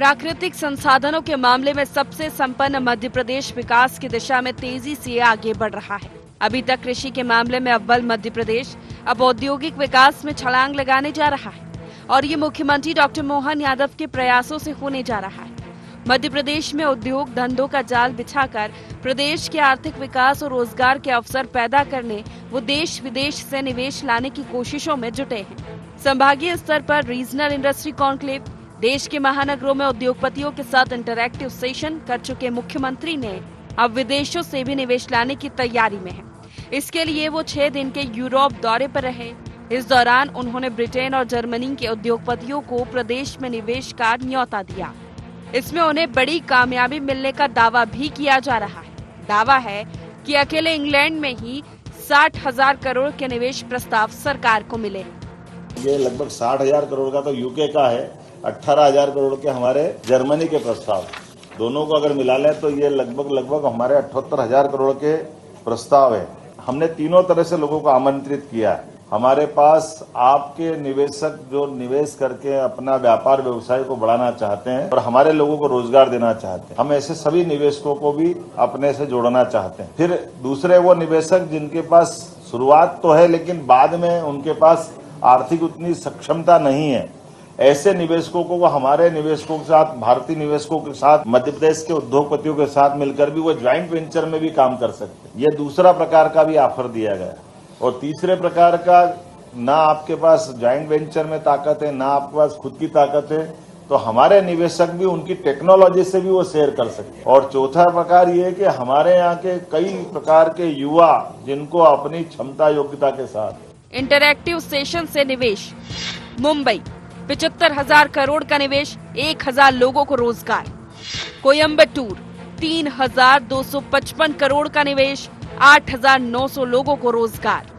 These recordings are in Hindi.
प्राकृतिक संसाधनों के मामले में सबसे संपन्न मध्य प्रदेश विकास की दिशा में तेजी से आगे बढ़ रहा है। अभी तक कृषि के मामले में अव्वल मध्य प्रदेश अब औद्योगिक विकास में छलांग लगाने जा रहा है और ये मुख्यमंत्री डॉक्टर मोहन यादव के प्रयासों से होने जा रहा है। मध्य प्रदेश में उद्योग धंधों का जाल बिछाकर प्रदेश के आर्थिक विकास और रोजगार के अवसर पैदा करने वो देश विदेश से निवेश लाने की कोशिशों में जुटे हैं। संभागीय स्तर पर रीजनल इंडस्ट्री कॉन्क्लेव, देश के महानगरों में उद्योगपतियों के साथ इंटरैक्टिव सेशन कर चुके मुख्यमंत्री ने अब विदेशों से भी निवेश लाने की तैयारी में है। इसके लिए वो 6 दिन के यूरोप दौरे पर रहे। इस दौरान उन्होंने ब्रिटेन और जर्मनी के उद्योगपतियों को प्रदेश में निवेश का न्योता दिया। इसमें उन्हें बड़ी कामयाबी मिलने का दावा भी किया जा रहा है। दावा है कि अकेले इंग्लैंड में ही 60,000 करोड़ के निवेश प्रस्ताव सरकार को मिले। ये लगभग 60,000 करोड़ का तो यूके का है, 18,000 करोड़ के हमारे जर्मनी के प्रस्ताव, दोनों को अगर मिला लें तो ये लगभग हमारे 78,000 करोड़ के प्रस्ताव है। हमने तीनों तरह से लोगों को आमंत्रित किया है। हमारे पास आपके निवेशक जो निवेश करके अपना व्यापार व्यवसाय को बढ़ाना चाहते हैं और हमारे लोगों को रोजगार देना चाहते हैं, हम ऐसे सभी निवेशकों को भी अपने से जोड़ना चाहते हैं। फिर दूसरे वो निवेशक जिनके पास शुरुआत तो है लेकिन बाद में उनके पास आर्थिक उतनी सक्षमता नहीं है, ऐसे निवेशकों को वो हमारे निवेशकों के साथ, भारतीय निवेशकों के साथ, मध्य प्रदेश के उद्योगपतियों के साथ मिलकर भी वो ज्वाइंट वेंचर में भी काम कर सकते हैं। ये दूसरा प्रकार का भी ऑफर दिया गया। और तीसरे प्रकार का, ना आपके पास ज्वाइंट वेंचर में ताकत है, ना आपके पास खुद की ताकत है, तो हमारे निवेशक भी उनकी टेक्नोलॉजी से भी वो शेयर कर सकते हैं। और चौथा प्रकार ये है कि हमारे यहाँ के कई प्रकार के युवा जिनको अपनी क्षमता योग्यता के साथ इंटरैक्टिव सेशन से निवेश। मुंबई 75,000 करोड़ का निवेश, 1,000 लोगों को रोजगार। कोयम्बटूर 3,255 करोड़ का निवेश, 8,900 लोगों को रोजगार।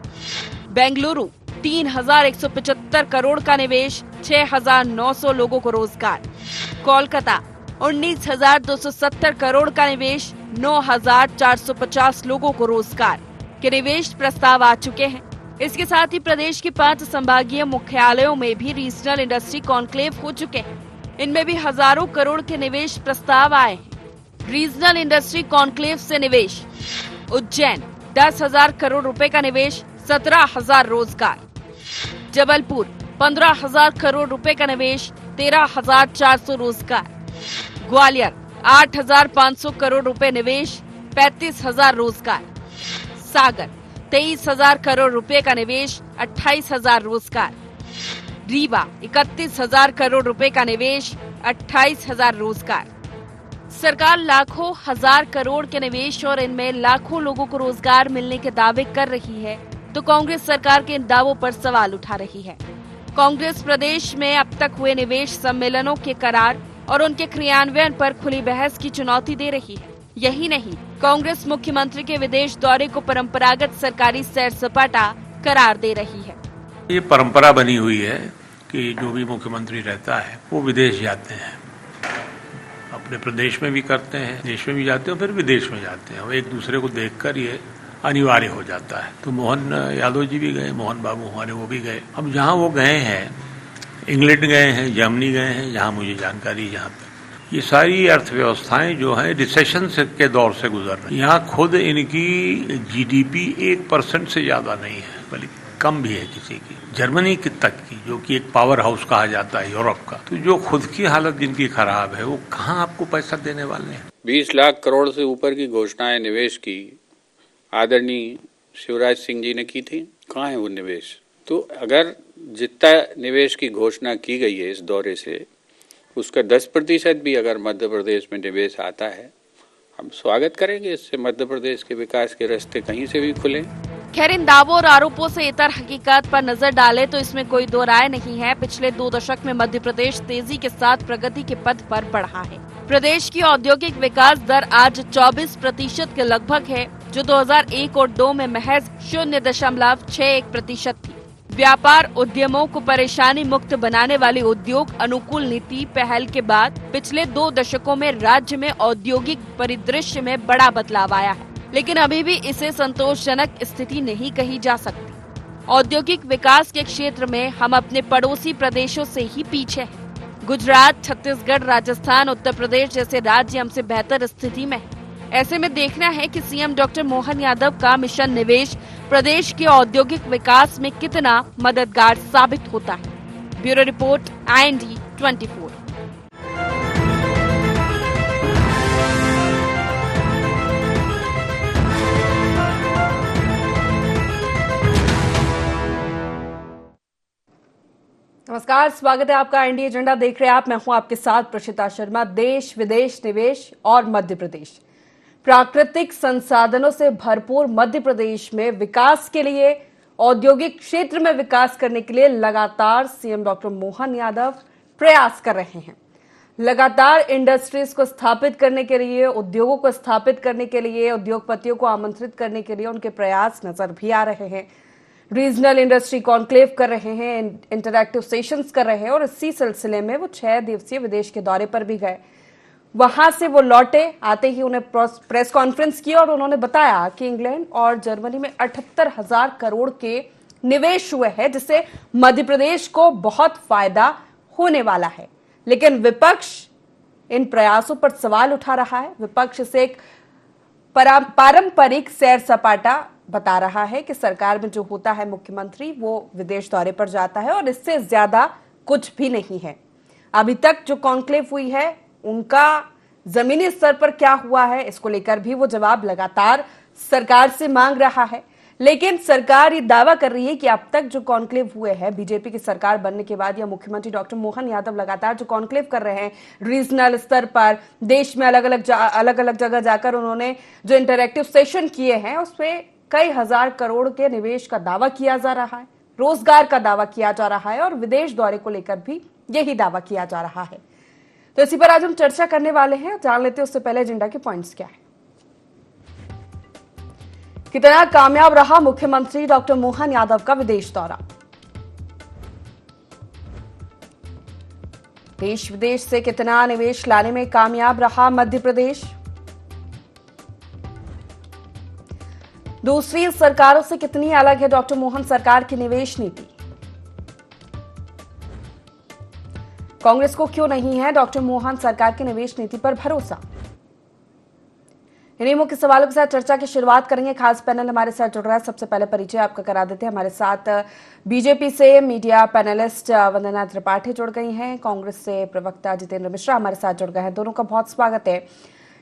बेंगलुरु 3,175 करोड़ का निवेश, 6,900 लोगों को रोजगार। कोलकाता 19,270 करोड़ का निवेश, 9,450 लोगों को रोजगार के निवेश प्रस्ताव आ चुके हैं। इसके साथ ही प्रदेश के 5 संभागीय मुख्यालयों में भी रीजनल इंडस्ट्री कॉन्क्लेव हो चुके हैं। इनमें भी हजारों करोड़ के निवेश प्रस्ताव आए हैं। रीजनल इंडस्ट्री कॉन्क्लेव से निवेश। उज्जैन 10,000 करोड़ रुपए का निवेश, 17,000 रोजगार। जबलपुर 15,000 करोड़ रुपए का निवेश, 13,400 रोजगार। ग्वालियर 8,500 करोड़ रुपए निवेश, 35,000 रोजगार। सागर 23,000 करोड़ रुपए का निवेश, 28,000 रोजगार। रीवा 31,000 करोड़ रुपए का निवेश, 28,000 रोजगार। सरकार लाखों हजार करोड़ के निवेश और इनमें लाखों लोगों को रोजगार मिलने के दावे कर रही है, तो कांग्रेस सरकार के इन दावों पर सवाल उठा रही है। कांग्रेस प्रदेश में अब तक हुए निवेश सम्मेलनों के करार और उनके क्रियान्वयन पर खुली बहस की चुनौती दे रही है। यही नहीं, कांग्रेस मुख्यमंत्री के विदेश दौरे को परंपरागत सरकारी सैर सपाटा करार दे रही है। ये परंपरा बनी हुई है कि जो भी मुख्यमंत्री रहता है वो विदेश जाते हैं, अपने प्रदेश में भी करते हैं, देश में भी जाते हैं, फिर विदेश में जाते हैं। और एक दूसरे को देखकर ये अनिवार्य हो जाता है। तो मोहन यादव जी भी गए, मोहन बाबू हमारे वो भी गए। अब जहाँ वो गए हैं, इंग्लैंड गए हैं, जर्मनी गए हैं, जहाँ मुझे जानकारी, यहाँ पे ये सारी अर्थव्यवस्थाएं जो है रिसेशन के दौर से गुजर रही है। यहाँ खुद इनकी जीडीपी 1% से ज्यादा नहीं है, बल्कि कम भी है किसी की। जर्मनी की तक की, जो कि एक पावर हाउस कहा जाता है यूरोप का, तो जो खुद की हालत जिनकी खराब है, वो कहाँ आपको पैसा देने वाले हैं। 20 लाख करोड़ से ऊपर की घोषणाएं निवेश की आदरणीय शिवराज सिंह जी ने की थी। कहाँ है वो निवेश? तो अगर जितना निवेश की घोषणा की गई है इस दौरे से, उसका 10% भी अगर मध्य प्रदेश में निवेश आता है, हम स्वागत करेंगे। इससे मध्य प्रदेश के विकास के रास्ते कहीं से भी खुले। खैर, इन दावों और आरोपों से इतर हकीकत पर नजर डाले तो इसमें कोई दो राय नहीं है। पिछले 2 दशक में मध्य प्रदेश तेजी के साथ प्रगति के पथ पर बढ़ा है। प्रदेश की औद्योगिक विकास दर आज 24% के लगभग है, जो 2001 और 2 में महज 0.61% थी। व्यापार उद्यमों को परेशानी मुक्त बनाने वाली उद्योग अनुकूल नीति पहल के बाद पिछले 2 दशकों में राज्य में औद्योगिक परिदृश्य में बड़ा बदलाव आया है, लेकिन अभी भी इसे संतोषजनक स्थिति नहीं कही जा सकती। औद्योगिक विकास के क्षेत्र में हम अपने पड़ोसी प्रदेशों से ही पीछे हैं। गुजरात, छत्तीसगढ़, राजस्थान, उत्तर प्रदेश जैसे राज्य हमसे बेहतर स्थिति में हैं। ऐसे में देखना है कि सीएम डॉक्टर मोहन यादव का मिशन निवेश प्रदेश के औद्योगिक विकास में कितना मददगार साबित होता है। Bureau report, IND 24। नमस्कार, स्वागत है आपका IND एजेंडा देख रहे हैं आप। मैं हूं आपके साथ प्रशिता शर्मा। देश विदेश, निवेश और मध्य प्रदेश, प्राकृतिक संसाधनों से भरपूर मध्य प्रदेश में विकास के लिए, औद्योगिक क्षेत्र में विकास करने के लिए लगातार सीएम डॉक्टर मोहन यादव प्रयास कर रहे हैं। लगातार इंडस्ट्रीज को स्थापित करने के लिए, उद्योगों को स्थापित करने के लिए, उद्योगपतियों को आमंत्रित करने के लिए उनके प्रयास नजर भी आ रहे हैं। रीजनल इंडस्ट्री कॉन्क्लेव कर रहे हैं, इंटरैक्टिव सेशंस कर रहे हैं और इसी सिलसिले में वो 6 दिवसीय विदेश के दौरे पर भी गए। वहां से वो लौटे, आते ही उन्हें प्रेस कॉन्फ्रेंस की और उन्होंने बताया कि इंग्लैंड और जर्मनी में 78,000 करोड़ के निवेश हुए हैं, जिससे मध्य प्रदेश को बहुत फायदा होने वाला है। लेकिन विपक्ष इन प्रयासों पर सवाल उठा रहा है। विपक्ष इसे एक पारंपरिक सैर सपाटा बता रहा है कि सरकार में जो होता है मुख्यमंत्री वो विदेश दौरे पर जाता है और इससे ज्यादा कुछ भी नहीं है। अभी तक जो कॉन्क्लेव हुई है उनका जमीनी स्तर पर क्या हुआ है, इसको लेकर भी वो जवाब लगातार सरकार से मांग रहा है। लेकिन सरकार ये दावा कर रही है कि अब तक जो कॉन्क्लेव हुए हैं बीजेपी की सरकार बनने के बाद, या मुख्यमंत्री डॉक्टर मोहन यादव लगातार जो कॉन्क्लेव कर रहे हैं रीजनल स्तर पर, देश में अलग अलग जगह जाकर उन्होंने जो इंटरैक्टिव सेशन किए हैं उसमें कई हजार करोड़ के निवेश का दावा किया जा रहा है, रोजगार का दावा किया जा रहा है और विदेश दौरे को लेकर भी यही दावा किया जा रहा है। तो इसी पर आज हम चर्चा करने वाले हैं। जान लेते हैं उससे पहले एजेंडा के पॉइंट्स क्या है। कितना कामयाब रहा मुख्यमंत्री डॉक्टर मोहन यादव का विदेश दौरा। देश विदेश से कितना निवेश लाने में कामयाब रहा मध्य प्रदेश। दूसरी सरकारों से कितनी अलग है डॉक्टर मोहन सरकार की निवेश नीति। कांग्रेस को क्यों नहीं है डॉक्टर मोहन सरकार की निवेश नीति पर भरोसा। इन्हीं मुख्य सवालों के साथ चर्चा की शुरुआत करेंगे। खास पैनल हमारे साथ जुड़ रहा है। सबसे पहले परिचय आपका करा देते हैं। हमारे साथ बीजेपी से मीडिया पैनलिस्ट वंदना त्रिपाठी जुड़ गई हैं। कांग्रेस से प्रवक्ता जितेंद्र मिश्रा हमारे साथ जुड़ गए हैं। दोनों का बहुत स्वागत है।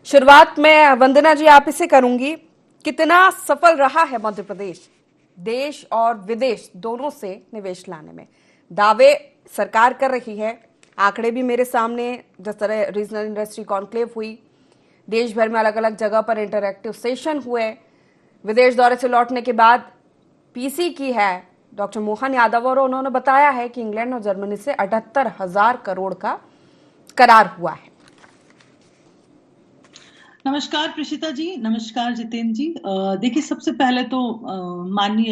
शुरुआत में वंदना जी आप इसे करूंगी, कितना सफल रहा है मध्य प्रदेश देश और विदेश दोनों से निवेश लाने में। दावे सरकार कर रही है, आंकड़े भी मेरे सामने, जिस तरह रीजनल इंडस्ट्री कॉन्क्लेव हुई, देश भर में अलग अलग जगह पर इंटरैक्टिव सेशन हुए, विदेश दौरे से लौटने के बाद पीसी की है डॉक्टर मोहन यादव और उन्होंने बताया है कि इंग्लैंड और जर्मनी से 78,000 करोड़ का करार हुआ है। नमस्कार प्रशिता जी, नमस्कार जितेंद्र जी। देखिए, सबसे पहले तो माननीय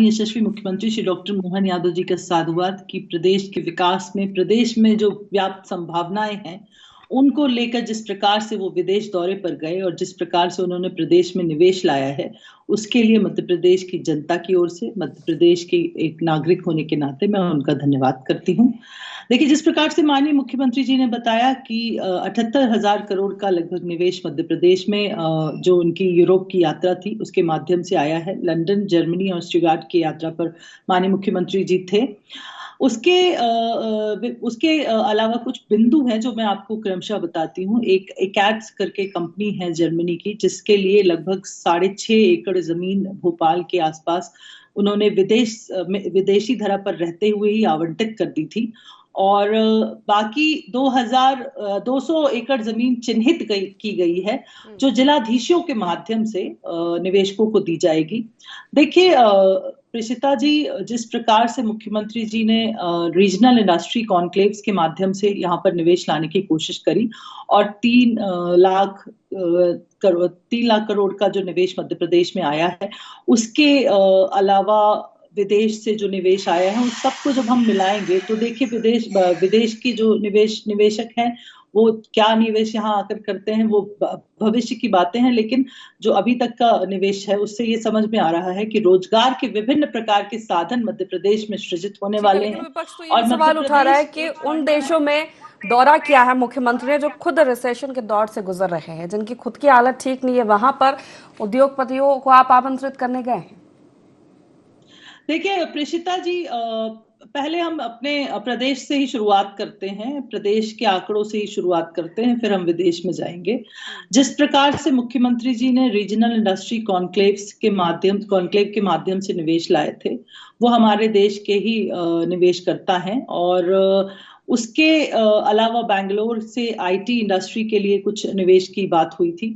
यशस्वी मुख्यमंत्री श्री डॉक्टर मोहन यादव जी का साधुवाद कि प्रदेश के विकास में, प्रदेश में जो व्याप्त संभावनाएं हैं उनको लेकर जिस प्रकार से वो विदेश दौरे पर गए और जिस प्रकार से उन्होंने प्रदेश में निवेश लाया है, उसके लिए मध्य प्रदेश की जनता की ओर से, मध्य प्रदेश के एक नागरिक होने के नाते मैं उनका धन्यवाद करती हूँ। देखिए, जिस प्रकार से माननीय मुख्यमंत्री जी ने बताया कि 78,000 करोड़ का लगभग निवेश मध्य प्रदेश में जो उनकी यूरोप की यात्रा थी उसके माध्यम से आया है। लंदन, जर्मनी और स्टुटगार्ट की यात्रा पर माननीय मुख्यमंत्री जी थे। उसके अलावा कुछ बिंदु हैं जो मैं आपको क्रमशः बताती हूँ। एक एकैट्स करके कंपनी है जर्मनी की, जिसके लिए लगभग 6.5 एकड़ जमीन भोपाल के आसपास उन्होंने विदेशी धरा पर रहते हुए ही आवंटित कर दी थी और बाकी 2,200 एकड़ जमीन चिन्हित की गई है जो जिलाधीशों के माध्यम से निवेशकों को दी जाएगी। देखिए प्रेषिता जी, जिस प्रकार से मुख्यमंत्री जी ने रीजनल इंडस्ट्री कॉन्क्लेव्स के माध्यम से यहाँ पर निवेश लाने की कोशिश करी और 3 लाख करोड़ का जो निवेश मध्य प्रदेश में आया है, उसके अलावा विदेश से जो निवेश आया है उस सबको जब हम मिलाएंगे तो देखिए विदेश की जो निवेशक हैं वो क्या निवेश यहाँ आकर करते हैं वो भविष्य की बातें हैं, लेकिन जो अभी तक का निवेश है उससे ये समझ में आ रहा है कि रोजगार के विभिन्न प्रकार के साधन मध्य प्रदेश में सृजित होने वाले हैं। विपक्ष तो ये और भी सवाल उठा रहा है कि उन देशों में दौरा किया है मुख्यमंत्री ने जो खुद रिसेशन के दौर से गुजर रहे हैं, जिनकी खुद की हालत ठीक नहीं है, वहां पर उद्योगपतियों को आप आमंत्रित करने गए हैं? देखिए प्रेषिता जी, पहले हम अपने प्रदेश से ही शुरुआत करते हैं, प्रदेश के आंकड़ों से ही शुरुआत करते हैं, फिर हम विदेश में जाएंगे। जिस प्रकार से मुख्यमंत्री जी ने रीजनल इंडस्ट्री कॉन्क्लेव के माध्यम से निवेश लाए थे, वो हमारे देश के ही निवेशकर्ता हैं। और उसके अलावा बैंगलोर से आईटी इंडस्ट्री के लिए कुछ निवेश की बात हुई थी।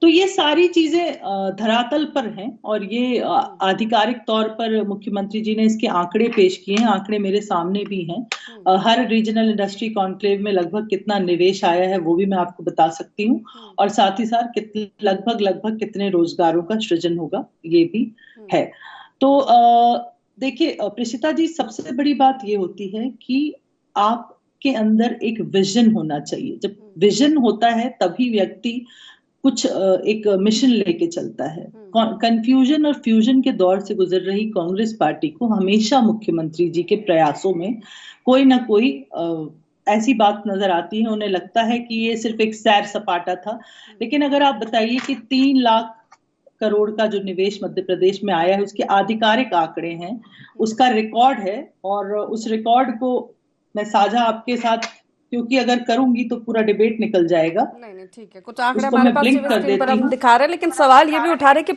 तो ये सारी चीजें धरातल पर हैं और ये आधिकारिक तौर पर मुख्यमंत्री जी ने इसके आंकड़े पेश किए हैं। आंकड़े मेरे सामने भी हैं। हर रीजनल इंडस्ट्री कॉन्क्लेव में लगभग कितना निवेश आया है वो भी मैं आपको बता सकती हूँ, और साथ ही साथ लगभग कितने रोजगारों का सृजन होगा ये भी है। तो देखिए प्रेषिता जी, सबसे बड़ी बात ये होती है कि आपके अंदर एक विजन होना चाहिए। जब विजन होता है तभी व्यक्ति कुछ एक मिशन लेके चलता है। कंफ्यूजन और फ्यूजन के दौर से गुजर रही कांग्रेस पार्टी को हमेशा मुख्यमंत्री जी के प्रयासों में कोई ना कोई ऐसी बात नजर आती है। उन्हें लगता है कि ये सिर्फ एक सैर सपाटा था, लेकिन अगर आप बताइए कि 3 लाख करोड़ का जो निवेश मध्य प्रदेश में आया है उसके आधिकारिक आंकड़े हैं, उसका रिकॉर्ड है, और उस रिकॉर्ड को मैं साझा आपके साथ, क्योंकि अगर करूंगी तो पूरा डिबेट निकल जाएगा। नहीं ठीक है, कुछ आंकड़े हमारे पास स्क्रीन पर हम दिखा रहे हैं, लेकिन सवाल ये भी उठा रहे कि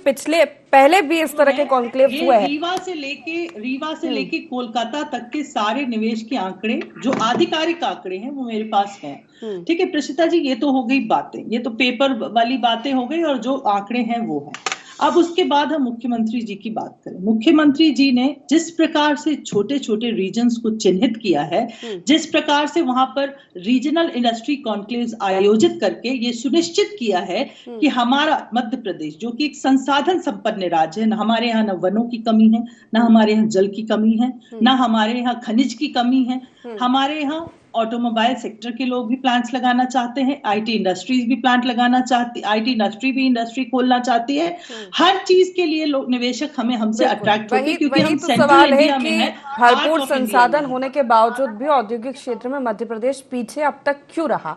पहले भी इस तरह के कॉन्क्लेव हुए हैं। रीवा से लेके कोलकाता तक के सारे निवेश के आंकड़े जो आधिकारिक आंकड़े हैं वो मेरे पास हैं। ठीक है प्रेषिता जी, ये तो हो गई बातें, ये तो पेपर वाली बातें हो गई, और जो आंकड़े हैं वो हैं। अब उसके बाद हम मुख्यमंत्री जी की बात करें। मुख्यमंत्री जी ने जिस प्रकार से छोटे छोटे रीजन्स को चिन्हित किया है, जिस प्रकार से वहां पर रीजनल इंडस्ट्री कॉन्क्लेव्स आयोजित करके ये सुनिश्चित किया है कि हमारा मध्य प्रदेश, जो कि एक संसाधन संपन्न राज्य है, न हमारे यहाँ न वनों की कमी है, न हमारे यहाँ जल की कमी है, न हमारे यहाँ खनिज की कमी है, हमारे यहाँ ऑटोमोबाइल सेक्टर के लोग भी प्लांट्स लगाना चाहते हैं, आईटी इंडस्ट्रीज भी प्लांट लगाना चाहती, आईटी इंडस्ट्री भी इंडस्ट्री खोलना चाहती है। हर चीज के लिए लोग निवेशक हमसे अट्रैक्ट होते हैं, क्योंकि हम सेंट्रल इंडिया में हैं। भरपूर संसाधन होने के बावजूद भी औद्योगिक क्षेत्र में मध्य प्रदेश पीछे अब तक क्यों रहा,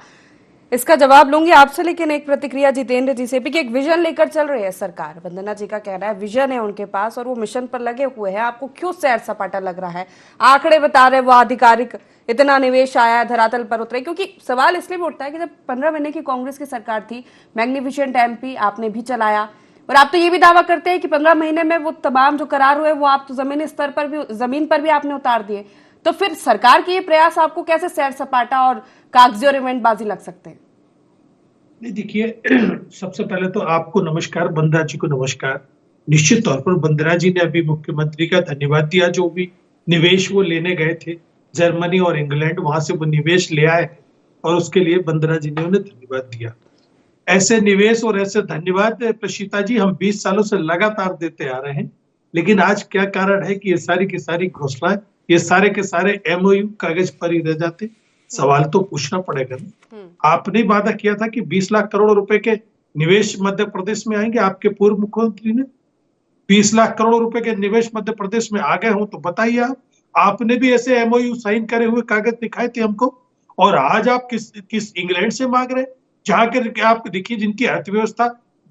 इसका जवाब लूंगी आपसे। लेकिन एक प्रतिक्रिया जितेंद्र जी से भी कि एक विजन लेकर चल रही है सरकार, वंदना जी का कहना है विजन है उनके पास और वो मिशन पर लगे हुए हैं। आपको क्यों सैर सपाटा लग रहा है? आंकड़े बता रहे वो आधिकारिक, इतना निवेश आया, धरातल पर उतरे। क्योंकि सवाल इसलिए भी उठता है कि जब 15 महीने की कांग्रेस की सरकार थी, मैग्निफिसेंट एमपी आपने भी चलाया, और आप तो ये भी दावा करते हैं कि 15 महीने में वो तमाम जो करार हुए वो आप तो जमीन पर भी आपने उतार दिए। तो फिर सरकार के ये प्रयास आपको कैसे सैर सपाटा और कागजी और इवेंटबाजी लग सकते हैं? नहीं देखिए, सबसे पहले तो आपको नमस्कार, बंदरा जी को नमस्कार। निश्चित तौर पर बंदरा जी ने अभी मुख्यमंत्री का धन्यवाद दिया, जो भी निवेश वो लेने गए थे जर्मनी और इंग्लैंड, वहां से वो निवेश ले आए और उसके लिए बंदरा जी ने उन्हें धन्यवाद दिया। ऐसे निवेश और ऐसे धन्यवाद प्रशीता जी हम 20 सालों से लगातार देते आ रहे हैं, लेकिन आज क्या कारण है कि ये सारी की सारी घोषणाएं, ये सारे के सारे एमओयू कागज पर ही रह जाते? सवाल तो पूछना पड़ेगा ना। आपने वादा किया था कि 20 लाख करोड़ रुपए के निवेश मध्य प्रदेश में आएंगे। आपके पूर्व मुख्यमंत्री ने 20 लाख करोड़ रुपए के निवेश मध्य प्रदेश में आ गए हो तो बताइए। आपने भी ऐसे एमओयू साइन करे हुए कागज दिखाए थे हमको, और आज आप किस इंग्लैंड से मांग रहे हैं, जहां के आप देखिए जिनकी अर्थव्यवस्था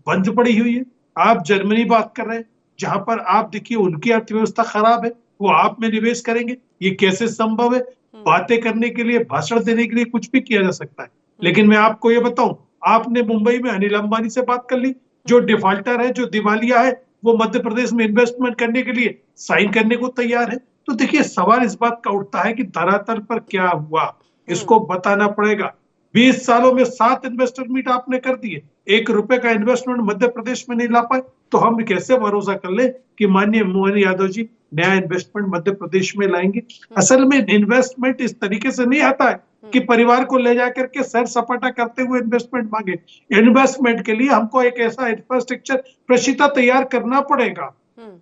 बंद पड़ी हुई है। आप जर्मनी बात कर रहे हैं, जहां पर आप देखिए उनकी अर्थव्यवस्था खराब है, वो आप में निवेश करेंगे। ये कैसे संभव है? बातें करने के लिए, भाषण देने के लिए कुछ भी किया जा सकता है, लेकिन मैं आपको ये बताऊं, आपने मुंबई में अनिल अंबानी से बात कर ली, जो डिफॉल्टर है, जो दिवालिया है, वो मध्य प्रदेश में इन्वेस्टमेंट करने के लिए साइन करने को तैयार है। तो देखिए सवाल इस बात का उठता है कि धरातल पर क्या हुआ, इसको बताना पड़ेगा। 20 सालों में 7 इन्वेस्टर मीट आपने कर दिए, 1 रुपए का इन्वेस्टमेंट मध्य प्रदेश में नहीं ला पाए, तो हम कैसे भरोसा कर ले कि माननीय मोहन यादव जी नया इन्वेस्टमेंट मध्य प्रदेश में लाएंगे? असल में इन्वेस्टमेंट इस तरीके से नहीं आता है कि परिवार को ले जाकर के सैर सपाटा करते हुए इन्वेस्टमेंट मांगे। इन्वेस्टमेंट के लिए हमको एक ऐसा इंफ्रास्ट्रक्चर प्रशिता तैयार करना पड़ेगा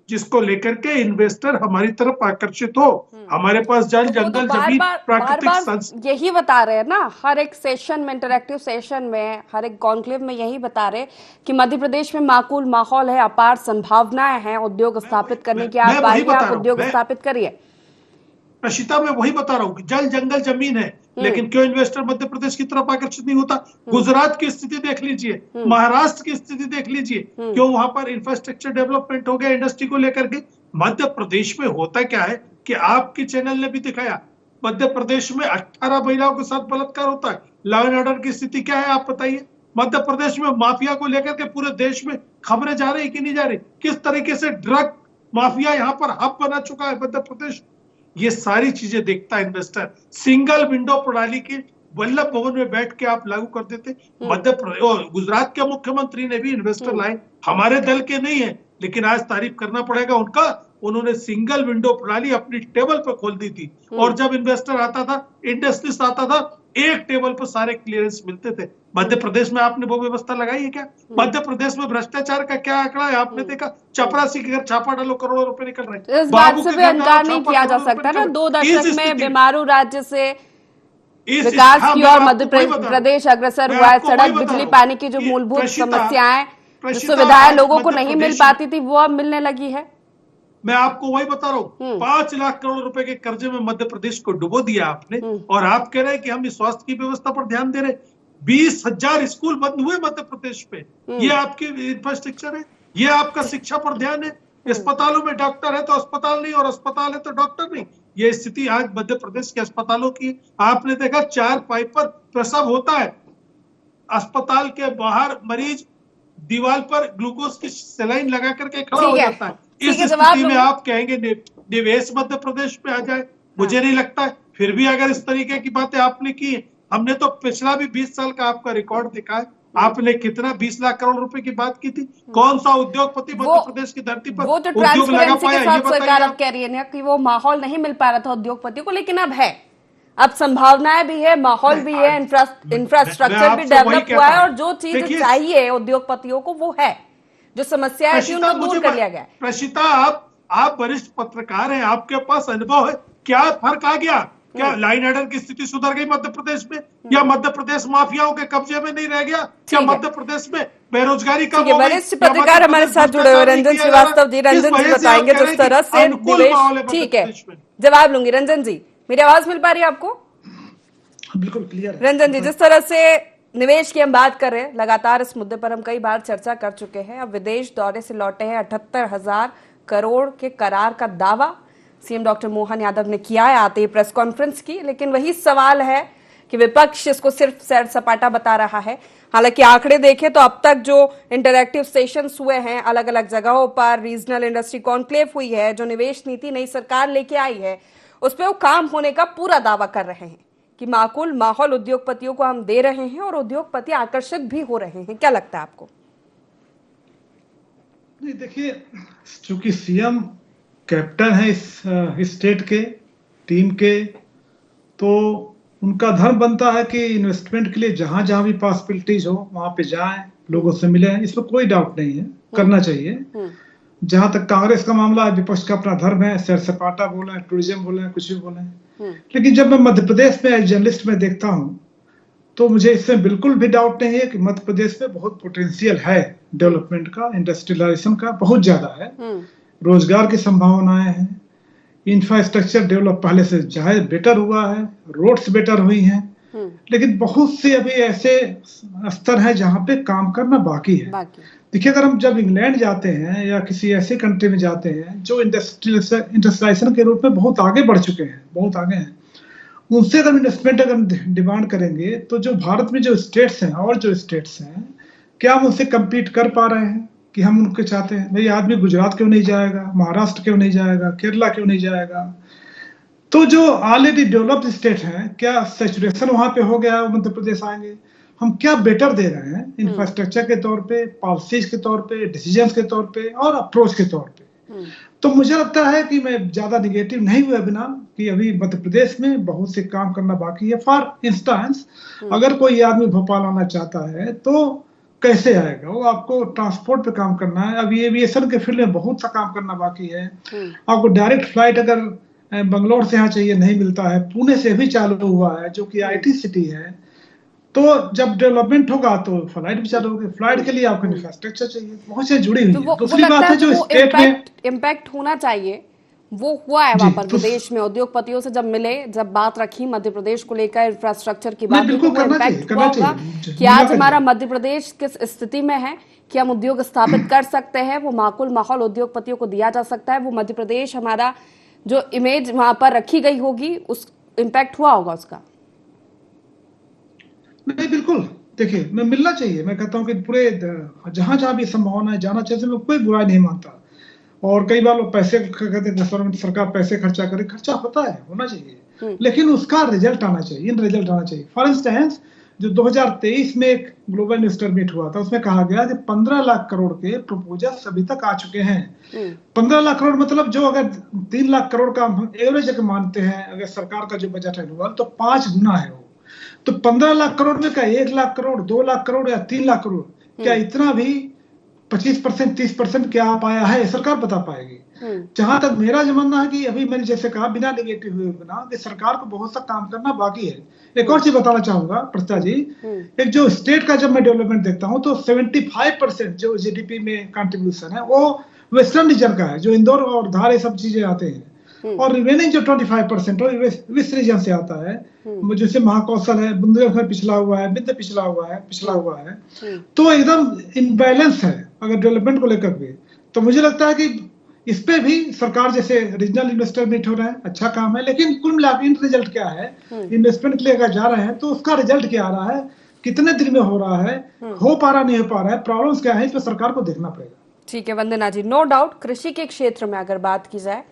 जिसको लेकर के इन्वेस्टर हमारी तरफ आकर्षित हो। हमारे पास जल, जंगल, जमीन, प्राकृतिक यही बता रहे हैं ना, हर एक सेशन में, इंटरैक्टिव सेशन में, हर एक कॉन्क्लेव में यही बता रहे कि मध्य प्रदेश में माकूल माहौल है, अपार संभावनाएं हैं उद्योग स्थापित करने की। आप आइए, आप उद्योग स्थापित करिए। प्रशिता, मैं वही बता रहा हूँ कि जल, जंगल, जमीन है, लेकिन क्यों इन्वेस्टर मध्य प्रदेश की तरफ आकर्षित नहीं होता? गुजरात की स्थिति देख लीजिए, महाराष्ट्र की स्थिति देख लीजिए, क्यों वहां पर इंफ्रास्ट्रक्चर डेवलपमेंट हो गया इंडस्ट्री को लेकर के? मध्य प्रदेश में होता क्या है कि आपके चैनल ने भी दिखाया, मध्य प्रदेश में 18 महिलाओं के साथ बलात्कार होता है। लॉ एंड ऑर्डर की स्थिति क्या है आप बताइए? मध्य प्रदेश में माफिया को लेकर के पूरे देश में खबरें जा रही कि नहीं जा रही? किस तरीके से ड्रग माफिया यहाँ पर हब बना चुका है मध्य प्रदेश। ये सारी चीजें देखता है इन्वेस्टर। सिंगल विंडो प्रणाली की वल्लभ भवन में बैठ के आप लागू कर देते। मध्य प्रदेश, गुजरात के मुख्यमंत्री ने भी इन्वेस्टर लाए, हमारे दल के नहीं है, लेकिन आज तारीफ करना पड़ेगा उनका, उन्होंने सिंगल विंडो प्रणाली अपनी टेबल पर खोल दी थी। और जब इन्वेस्टर आता था, इंडस्ट्रिस्ट आता था, एक टेबल पर सारे क्लियरेंस मिलते थे। मध्य प्रदेश में आपने वो व्यवस्था लगाई है क्या? मध्य प्रदेश में भ्रष्टाचार का क्या आंकड़ा है आपने देखा? चपरासी के घर छापा डालो, करोड़ों रुपए निकल रहे हैं। इस बात से भी इनकार नहीं किया जा सकता ना, 2 दशक में बीमारू राज्य से विकास की ओर मध्य प्रदेश अग्रसर हुआ है। सड़क, बिजली, पानी की जो मूलभूत समस्याएं, सुविधाएं लोगों को नहीं मिल पाती थी, वो अब मिलने लगी है। मैं आपको वही बता रहा हूँ, 5 लाख करोड़ रुपए के कर्जे में मध्य प्रदेश को डुबो दिया आपने, और आप कह रहे हैं कि हम इस स्वास्थ्य की व्यवस्था पर ध्यान दे रहे। 20,000 स्कूल बंद हुए मध्य प्रदेश पे, ये आपकी इंफ्रास्ट्रक्चर है? ये आपका शिक्षा पर ध्यान है? अस्पतालों में डॉक्टर है तो अस्पताल नहीं, और अस्पताल है तो डॉक्टर नहीं। ये स्थिति आज मध्य प्रदेश के अस्पतालों की। आपने देखा 4 पाइप पर प्रसव होता है, अस्पताल के बाहर मरीज दीवार पर ग्लूकोज की सलाइन लगा करके खड़ा हो जाता है। इस स्थिति में आप कहेंगे निवेश मध्य प्रदेश में आ जाए? मुझे नहीं लगता है। फिर भी अगर इस तरीके की बातें आपने की, हमने तो पिछला भी 20 साल का आपका रिकॉर्ड दिखा है। आपने कितना 20 लाख करोड़ रुपए की बात की थी? कौन सा उद्योगपति मध्य प्रदेश की धरती पर वो तो ट्रांसपेरेंसी के साथ सरकार अब कह रही है ना कि वो माहौल नहीं मिल पा रहा था उद्योगपतियों को, लेकिन अब है, अब संभावनाएं भी है, माहौल भी है, इंफ्रास्ट्रक्चर भी डेवलप हुआ है, और जो चीज चाहिए उद्योगपतियों को वो है। जो समस्याएं थी उनको दूर कर लिया गया। प्रशिता, आप वरिष्ठ पत्रकार हैं, आपके पास अनुभव है, क्या फर्क आ गया? क्या लाइन ऑर्डर की स्थिति सुधर गई मध्य प्रदेश में, या मध्य प्रदेश माफियाओं के कब्जे में नहीं रह गया? क्या मध्य प्रदेश में बेरोजगारी कम हो गई? वरिष्ठ पत्रकार हमारे साथ जुड़े हुए रंजन श्रीवास्तव जी, रंजन जी बताएंगे जिस तरह से निवेश। ठीक है, जवाब लूंगी। रंजन जी, मेरी आवाज मिल पा रही है आपको? बिल्कुल क्लियर। रंजन जी, जिस तरह से निवेश की हम बात कर रहे हैं, लगातार इस मुद्दे पर हम कई बार चर्चा कर चुके हैं। अब विदेश दौरे से लौटे हैं 78,000 करोड़ के करार का दावा सीएम डॉक्टर मोहन यादव ने किया है आते ही प्रेस कॉन्फ्रेंस की, लेकिन वही सवाल है कि विपक्ष इसको सिर्फ सैर सपाटा बता रहा है। हालांकि आंकड़े देखें तो अब तक जो इंटरैक्टिव सेशंस हुए हैं अलग अलग जगहों पर, रीजनल इंडस्ट्री कॉन्क्लेव हुई है, जो निवेश नीति नई सरकार लेके आई है, उस पर वो काम होने का पूरा दावा कर रहे हैं कि माकूल माहौल उद्योगपतियों को हम दे रहे हैं और उद्योगपति आकर्षित भी हो रहे हैं। क्या लगता है आपको? नहीं, देखिए, चूंकि सीएम कैप्टन है इस स्टेट के टीम के, तो उनका धर्म बनता है कि इन्वेस्टमेंट के लिए जहां जहां भी पॉसिबिलिटीज हो वहां पे जाएं, लोगों से मिलें। इसमें कोई डाउट नहीं है, करना चाहिए। जहां तक कांग्रेस का मामला है, विपक्ष का अपना धर्म है, सैर सपाटा बोले, टूरिज्म बोले, कुछ भी बोले। लेकिन जब मैं मध्य प्रदेश में जर्नलिस्ट में देखता हूं, तो मुझे इसमें बिल्कुल भी डाउट नहीं है कि मध्य प्रदेश में बहुत पोटेंशियल है डेवलपमेंट का, इंडस्ट्रियलाइजेशन का बहुत ज्यादा है, रोजगार की संभावनाएं हैं, इंफ्रास्ट्रक्चर डेवलप पहले से चाहे बेटर हुआ है, रोड्स बेटर हुई हैं, लेकिन बहुत से अभी ऐसे स्तर है जहां पे काम करना बाकी है। देखिए, अगर हम जब इंग्लैंड जाते हैं या किसी ऐसे कंट्री में जाते हैं जो इंडस्ट्रियलाइजेशन के रूप में बहुत आगे बढ़ चुके हैं, बहुत आगे हैं, उनसे अगर इन्वेस्टमेंट अगर डिमांड करेंगे तो जो भारत में जो स्टेट्स हैं और जो स्टेट्स हैं, क्या हम उनसे कम्पीट कर पा रहे हैं कि हम उनके चाहते हैं? भाई, आदमी गुजरात क्यों नहीं जाएगा, महाराष्ट्र क्यों नहीं जाएगा, केरला क्यों नहीं जाएगा? तो जो ऑलरेडी डेवलप्ड स्टेट हैं, क्या सैचुरेशन वहां पे हो गया, मध्य प्रदेश आएंगे? हम क्या बेटर दे रहे हैं इंफ्रास्ट्रक्चर के तौर पे, पॉलिसीज के तौर पे, डिसीजंस के तौर पे और अप्रोच के तौर पे? तो मुझे लगता है कि मैं ज्यादा निगेटिव नहीं हुआ बिना कि अभी मध्य प्रदेश में बहुत से काम करना बाकी है। फॉर इंस्टेंस, अगर कोई आदमी भोपाल आना चाहता है तो कैसे आएगा? वो आपको ट्रांसपोर्ट पे काम करना है। अभी एविएशन के फील्ड में बहुत सा काम करना बाकी है। आपको डायरेक्ट फ्लाइट अगर बंगलोर से यहाँ चाहिए, नहीं मिलता है। पुणे से भी चालू हुआ है, जो कि आईटी सिटी है। तो जब डेवलपमेंट होगा तो फ्लाइट भी चालू होगी। फ्लाइट के लिए आपको इंफ्रास्ट्रक्चर चाहिए, बहुत से जुड़ी हुई तो है। वो दूसरी लगता बात है जो वो स्टेट में इम्पैक्ट होना चाहिए, वो हुआ है जी, वहां पर तो विदेश में उद्योगपतियों से जब मिले, जब बात रखी मध्य प्रदेश को लेकर इंफ्रास्ट्रक्चर की नहीं, बात, तो बिल्कुल वो करना चाहिए, इम्पैक्ट हुआ होगा कि आज हमारा मध्य प्रदेश किस स्थिति में है कि हम उद्योग स्थापित कर सकते हैं, वो माकूल माहौल उद्योगपतियों को दिया जा सकता है, वो मध्य प्रदेश हमारा जो इमेज वहां पर रखी गई होगी, उस इम्पैक्ट हुआ होगा उसका। नहीं, बिल्कुल। देखिए, मैं मिलना चाहिए। मैं कहता हूँ कि पूरे जहां जहां भी संभावना है जाना चाहिए। मैं कोई बुराई नहीं मानता। और कई बार लोग पैसे कहते हैं सरकार पैसे खर्चा करे, खर्चा होता है, होना चाहिए, लेकिन उसका रिजल्ट आना चाहिए, इन रिजल्ट आना चाहिए। फॉर इंस्टेंस, जो 2023 में एक ग्लोबल इन्वेस्टर मीट हुआ था, उसमें कहा गया कि 15 लाख करोड़ के प्रपोजल अभी तक आ चुके हैं। 15 लाख करोड़ मतलब जो अगर 3 लाख करोड़ का हम एवरेज अगर मानते हैं, अगर सरकार का जो बजट है तो 5 गुना है वो। तो 15 लाख करोड़ में क्या 1 लाख करोड़, 2 लाख करोड़ या 3 लाख करोड़, क्या इतना भी 25% 30% क्या आ पाया है, सरकार बता पाएगी। जहां तक मेरा मानना है कि अभी मैंने जैसे कहा, बिना निगेटिव हुए बना कि सरकार को बहुत सा काम करना बाकी है। एक और चीज बताना चाहूंगा प्रस्ता जी, एक जो स्टेट का जब मैं डेवलपमेंट देखता हूं तो 75% जो जीडीपी में कंट्रीब्यूशन है वो वेस्टर्न रीजन का है, जो इंदौर और धार ये सब चीजें आते हैं। और रिमेनिंग जो 25% है वेस्ट रीजन से आता है, जैसे महाकौशल है, बुंदेलखंड में पिछला हुआ है, विंध्य पिछला हुआ है। तो एकदम इनबैलेंस है अगर डेवलपमेंट को लेकर भी। तो मुझे लगता है कि इस पे भी सरकार जैसे रीजनल इन्वेस्टर मीट हो रहा है, अच्छा काम है, लेकिन कुल मिलाकर इन रिजल्ट क्या है, इन्वेस्टमेंट के लिए अगर जा रहे हैं तो उसका रिजल्ट क्या आ रहा है, कितने दिन में हो रहा है, हो पा रहा नहीं हो पा रहा है, प्रॉब्लम्स क्या है, इस पर सरकार को देखना पड़ेगा। ठीक है वंदना जी, नो डाउट कृषि के क्षेत्र में अगर बात की जाए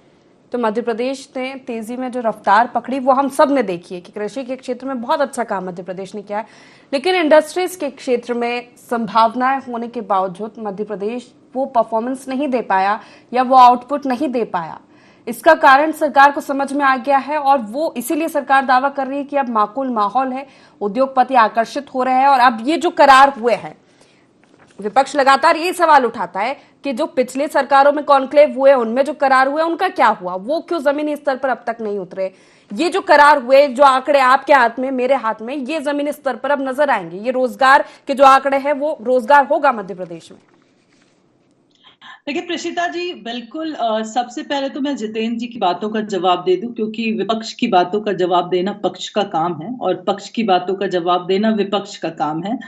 तो मध्य प्रदेश ने तेजी में जो रफ्तार पकड़ी वो हम सब ने देखी है कि कृषि के क्षेत्र में बहुत अच्छा काम मध्य प्रदेश ने किया है, लेकिन इंडस्ट्रीज के क्षेत्र में संभावनाएं होने के बावजूद मध्य प्रदेश वो परफॉर्मेंस नहीं दे पाया या वो आउटपुट नहीं दे पाया। इसका कारण सरकार को समझ में आ गया है और वो इसीलिए सरकार दावा कर रही है कि अब माकूल माहौल है, उद्योगपति आकर्षित हो रहे हैं। और अब ये जो करार हुए हैं, विपक्ष लगातार ये सवाल उठाता है कि जो पिछले सरकारों में कॉन्क्लेव हुए उनमें जो करार हुए उनका क्या हुआ, वो क्यों जमीनी स्तर पर अब तक नहीं उतरे। ये जो करार हुए, जो आंकड़े आपके हाथ में मेरे हाथ में, ये जमीनी स्तर पर अब नजर आएंगे। ये रोजगार के जो आंकड़े हैं वो रोजगार होगा मध्य प्रदेश में। देखिए प्रशिता जी, बिल्कुल सबसे पहले तो मैं जितेंद्र जी की बातों का जवाब दे दूं, क्योंकि विपक्ष की बातों का जवाब देना पक्ष का काम है और पक्ष की बातों का जवाब देना विपक्ष का काम है।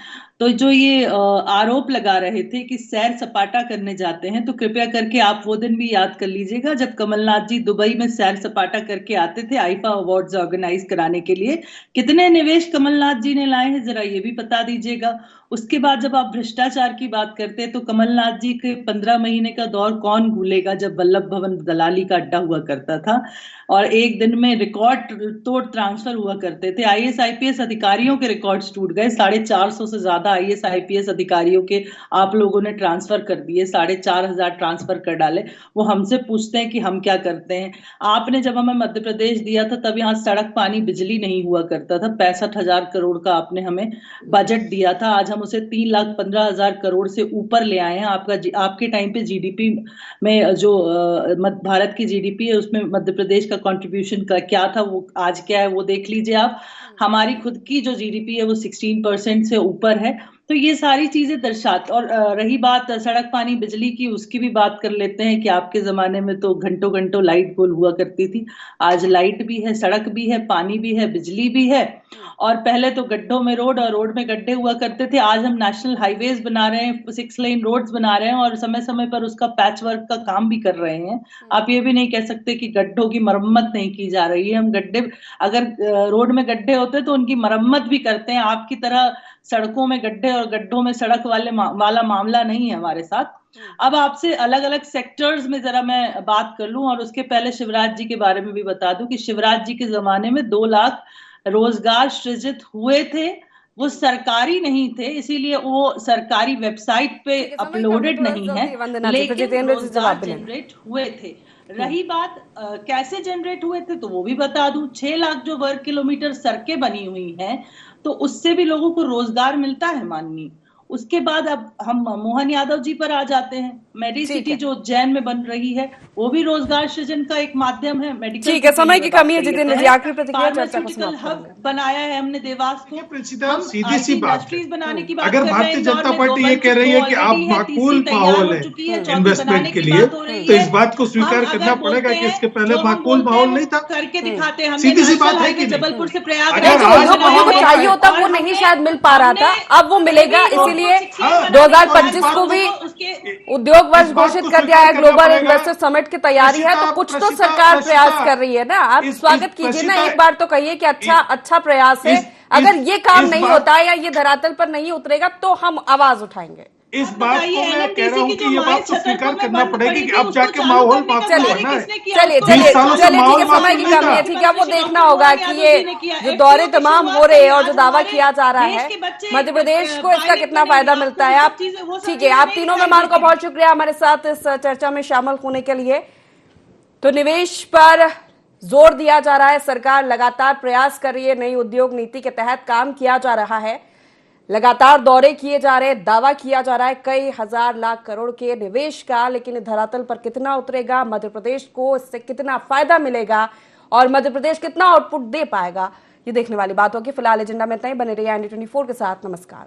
तो जो ये आरोप लगा रहे थे कि सैर सपाटा करने जाते हैं, तो कृपया करके आप वो दिन भी याद कर लीजिएगा जब कमलनाथ जी दुबई में सैर सपाटा करके आते थे आईफा अवार्ड्स ऑर्गेनाइज कराने के लिए। कितने निवेश कमलनाथ जी ने लाए हैं जरा ये भी बता दीजिएगा। उसके बाद जब आप भ्रष्टाचार की बात करते हैं तो कमलनाथ जी के 15 महीने का दौर कौन भूलेगा जब वल्लभ भवन दलाली का अड्डा हुआ करता था और एक दिन में रिकॉर्ड तोड़ ट्रांसफर हुआ करते थे। आईएएस आईपीएस अधिकारियों के रिकॉर्ड्स टूट गए। 450 से ज्यादा आईएएस आईपीएस अधिकारियों के आप लोगों ने ट्रांसफर कर दिए, 4500 ट्रांसफर कर डाले। वो हमसे पूछते हैं कि हम क्या करते हैं। आपने जब हमें मध्य प्रदेश दिया था तब यहाँ सड़क पानी बिजली नहीं हुआ करता था। 65,000 करोड़ का आपने हमें बजट दिया था, आज हम उसे 3,15,000 करोड़ से ऊपर ले आए हैं। आपके टाइम पे जीडीपी में जो भारत की जीडीपी है उसमें मध्य प्रदेश का कंट्रीब्यूशन का क्या था, वो आज क्या है वो देख लीजिए आप। हमारी खुद की जो जीडीपी है वो 16% से ऊपर है। तो ये सारी चीजें दर्शाती। और रही बात सड़क पानी बिजली की, उसकी भी बात कर लेते हैं कि आपके जमाने में तो घंटों घंटों लाइट गोल हुआ करती थी। आज लाइट भी है, सड़क भी है, पानी भी है, बिजली भी है। और पहले तो गड्ढों में रोड और रोड में गड्ढे हुआ करते थे। आज हम नेशनल हाईवेज बना रहे हैं, 6 लेन रोड्स बना रहे हैं और समय समय पर उसका पैच वर्क का काम भी कर रहे हैं। आप ये भी नहीं कह सकते कि गड्ढों की मरम्मत नहीं की जा रही है। हम गड्ढे, अगर रोड में गड्ढे होते तो उनकी मरम्मत भी करते हैं। आपकी तरह सड़कों में गड्ढे और गड्ढों में सड़क वाला मामला नहीं है हमारे साथ। अब आपसे अलग अलग सेक्टर्स में जरा मैं बात कर लूं और उसके पहले शिवराज जी के बारे में भी बता दूं कि शिवराज जी के जमाने में 2 लाख रोजगार सृजित हुए थे। वो सरकारी नहीं थे, इसीलिए वो सरकारी वेबसाइट पे अपलोडेड नहीं है, लेकिन रोजगार जनरेट हुए थे। रही बात कैसे जनरेट हुए थे तो वो भी बता दूं। 6 लाख जो वर्ग किलोमीटर सड़कें बनी हुई हैं तो उससे भी लोगों को रोजगार मिलता है माननीय। उसके बाद अब हम मोहन यादव जी पर आ जाते हैं। मेडिसिटी जो उज्जैन में बन रही है वो भी रोजगार सृजन का एक माध्यम है। मेडिकल ठीक है, समय की कमी है जितेंद्र जी, आखिरी प्रतिक्रिया चर्चा को फार्मास्यूटिकल समाप्त हब करेंगे। बनाया है हमने देवास को। हम सीधी सी बात है, बनाने की बात अगर भारतीय जनता पार्टी ये कह रही है कि आप माकूल माहौल है इन्वेस्टमेंट के लिए, तो इस बात को स्वीकार करना पड़ेगा कि इसके पहले माकूल माहौल नहीं था। करके दिखाते हैं। सीधी सी बात है कि जबलपुर से जो प्रयागराज उद्योगपतियों को चाहिए होता वो नहीं शायद मिल पा रहा था, अब वो मिलेगा। इसीलिए 2025 को भी उद्योग वर्ष घोषित कर दिया है। ग्लोबल इन्वेस्टर समिट की तैयारी है, तो कुछ तो सरकार प्रयास कर रही है ना। आप स्वागत कीजिए ना, एक बार तो कहिए कि अच्छा प्रयास है। अगर ये काम नहीं होता या ये धरातल पर नहीं उतरेगा तो हम आवाज उठाएंगे। इस बात को मैं कह रहा हूँ कि ये बात तो स्वीकार करना पड़ेगी कि अब जाके माहौल चलिए ठीक है, समय की कमी है, ठीक है। वो देखना होगा कि ये जो दौरे तमाम हो रहे हैं और जो दावा किया जा रहा है मध्य प्रदेश को, इसका कितना फायदा मिलता है। आप ठीक है, आप तीनों मेहमान का बहुत शुक्रिया हमारे साथ इस चर्चा में शामिल होने के लिए। तो निवेश पर जोर दिया जा रहा है, सरकार लगातार प्रयास कर रही है, नई उद्योग नीति के तहत काम किया जा रहा है, लगातार दौरे किए जा रहे हैं, दावा किया जा रहा है कई हजार लाख करोड़ के निवेश का। लेकिन धरातल पर कितना उतरेगा, मध्य प्रदेश को इससे कितना फायदा मिलेगा और मध्य प्रदेश कितना आउटपुट दे पाएगा, ये देखने वाली बात होगी। फिलहाल एजेंडा में इतना ही। बने रहिए ND24 के साथ। नमस्कार।